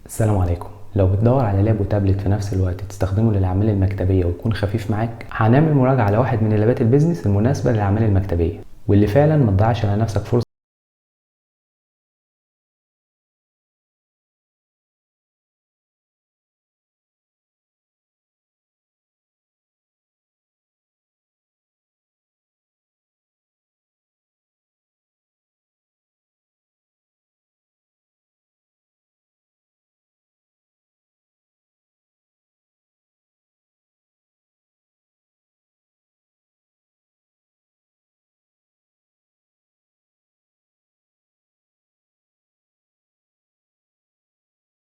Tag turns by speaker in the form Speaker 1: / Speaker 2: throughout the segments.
Speaker 1: السلام عليكم. لو بتدور على لاب وتابلت في نفس الوقت تستخدمه للأعمال المكتبية ويكون خفيف معاك، هنعمل مراجعة على واحد من لابات البيزنس المناسبة للأعمال المكتبية واللي فعلا ما تضيعش على نفسك فرصة.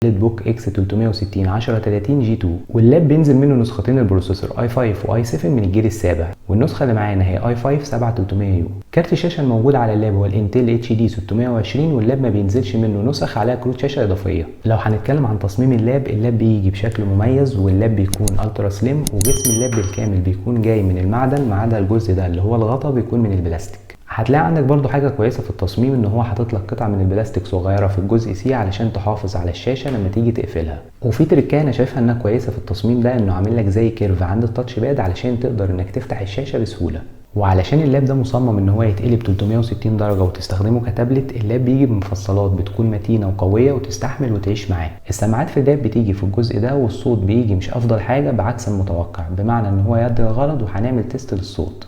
Speaker 1: ليد بوك اكس 360 1030 جي 2، واللاب بينزل منه نسختين البروسيسور اي 5 واي 7 من الجيل السابع، والنسخه اللي معانا هي اي 5 7300 يو. كارت الشاشه الموجود على اللاب هو الانتل اتش دي 620، واللاب ما بينزلش منه نسخ عليها كروت شاشه اضافيه. لو هنتكلم عن تصميم اللاب بيجي بشكل مميز، واللاب بيكون الترا سليم، وجسم اللاب بالكامل بيكون جاي من المعدن ما عدا الجزء ده اللي هو الغطا بيكون من البلاستيك. هتلاقي عندك برضو حاجة كويسة في التصميم، ان هو حاطط لك قطعة من البلاستيك صغيرة في الجزء سي علشان تحافظ على الشاشة لما تيجي تقفلها. وفي تركية انا شايفها انها كويسة في التصميم ده، انه عامل لك زي كيرف عند التاتش باد علشان تقدر انك تفتح الشاشة بسهولة. وعلشان اللاب ده مصمم ان هو يتقلب 360 درجة وتستخدمه كتابلت، اللاب بيجي بمفصلات بتكون متينة وقوية وتستحمل وتعيش معاه. السماعات في اللاب بتيجي في الجزء ده، والصوت بيجي مش افضل حاجة بعكس المتوقع، بمعنى ان هو يدي الغرض، وهنعمل تيست للصوت.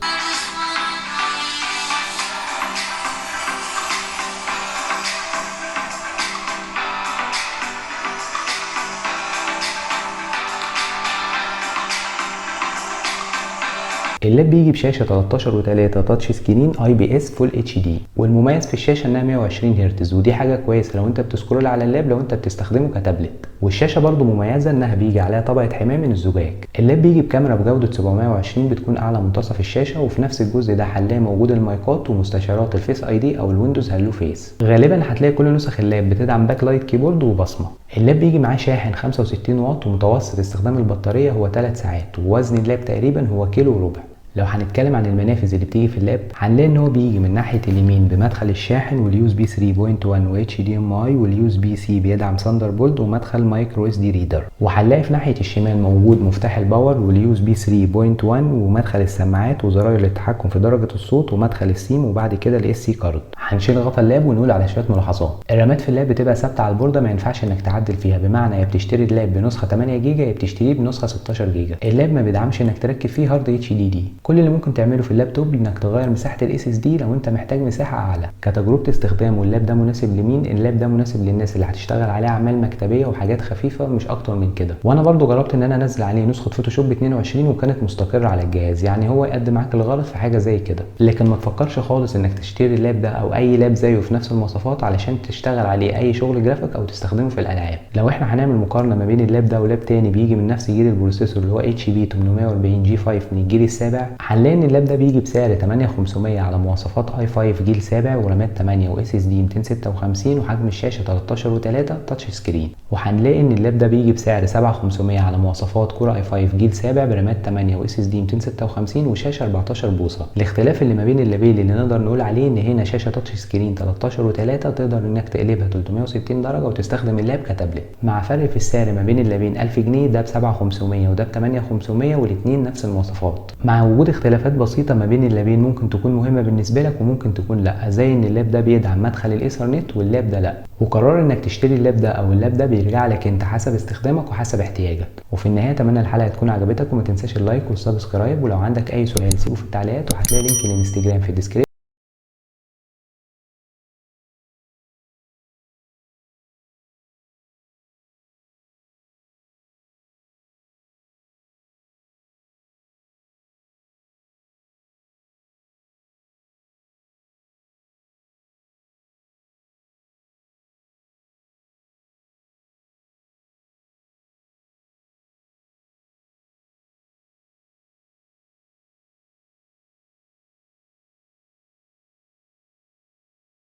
Speaker 1: اللاب بيجي بشاشه 13 و3 تاتش سكرين اي بي اس فول اتش دي، والمميز في الشاشه انها 120 هرتز، ودي حاجه كويسه لو انت بتسكرول على اللاب لو انت بتستخدمه كتابلت. والشاشه برضو مميزه انها بيجي عليها طبقه حمايه من الزجاج. اللاب بيجي بكاميرا بجوده 720 بتكون اعلى منتصف الشاشه، وفي نفس الجزء ده هنلاقي موجود المايكات ومستشعرات الفيس اي دي او الويندوز هالو فيس. غالبا هتلاقي كل نسخ اللاب بتدعم باك لايت كيبورد وبصمه. اللاب بيجي معاه شاحن 65 واط، ومتوسط استخدام البطاريه هو 3 ساعات، ووزن اللاب تقريبا هو كيلو وربع. لو هنتكلم عن المنافذ اللي بتيجي في اللاب، هنلاقي ان هو بيجي من ناحيه اليمين بمدخل الشاحن واليو اس بي 3.1 و اتش دي ام اي، واليو اس بي سي بيدعم ثاندر بولت ومدخل مايكرو اس دي ريدر. وهنلاقي في ناحيه الشمال موجود مفتاح الباور واليو اس بي 3.1 ومدخل السماعات وزراير التحكم في درجه الصوت ومدخل السيم، وبعد كده الاس سي كارد. هنشيل غطا اللاب ونقول على شويه ملاحظات. الرامات في اللاب بتبقى ثابته على البورده، ما ينفعش انك تعدل فيها، بمعنى يا بتشتري اللاب بنسخه 8 جيجا يا بتشتريه بنسخه 16 جيجا. اللاب ما بيدعمش انك تركب فيه هارد اتش دي دي. كل اللي ممكن تعمله في اللابتوب انك تغير مساحه الاس اس دي لو انت محتاج مساحه اعلى. كتجربه استخدام، واللاب ده مناسب لمين؟ اللاب ده مناسب للناس اللي هتشتغل عليه اعمال مكتبيه وحاجات خفيفه مش اكتر من كده. وانا برضو جربت ان انا انزل عليه نسخه فوتوشوب 22 وكانت مستقره على الجهاز، يعني هو يقدم معاك الغرض في حاجه زي كده. لكن ما تفكرش خالص انك تشتري اللاب ده او اي لاب زيه في نفس المواصفات علشان تشتغل عليه اي شغل جرافيك او تستخدمه في الالعاب. لو احنا هنعمل مقارنه ما بين اللاب ده ولاب تاني بيجي من نفس جيل البروسيسور اللي هو اتش بي 840 جي 5 من الجيل السابع، هنلاقي ان اللاب ده بيجي بسعر 8500 على مواصفات اي 5 جيل سابع ورامات 8 واس اس دي 256 وحجم الشاشه 13 و3 تاتش سكرين. وهنلاقي ان اللاب ده بيجي بسعر 7500 على مواصفات كور اي 5 جيل سابع برامات 8 واس اس دي 256 وشاشه 14 بوصه. الاختلاف اللي ما بين اللابين اللي نقدر نقول عليه ان هنا شاشه تاتش سكرين 13 و3 تقدر انك تقلبها 360 درجه وتستخدم اللاب كتابلت، مع فرق في السعر ما بين اللابين 1000 جنيه، ده ب 7500 وده ب 8500، والاثنين نفس المواصفات. مع وجود اختلافات بسيطه ما بين اللابين ممكن تكون مهمه بالنسبه لك وممكن تكون لا، زي ان اللاب ده بيدعم مدخل الايثرنت واللاب ده لا. وقرار انك تشتري اللاب ده او اللاب ده بيرجع لك انت حسب استخدامك وحسب احتياجك. وفي النهايه اتمنى الحلقه تكون عجبتك، وما تنساش اللايك والسبسكرايب، ولو عندك اي سؤال سيبه في التعليقات، وهتلاقي لينك الانستجرام في الديسكريبشن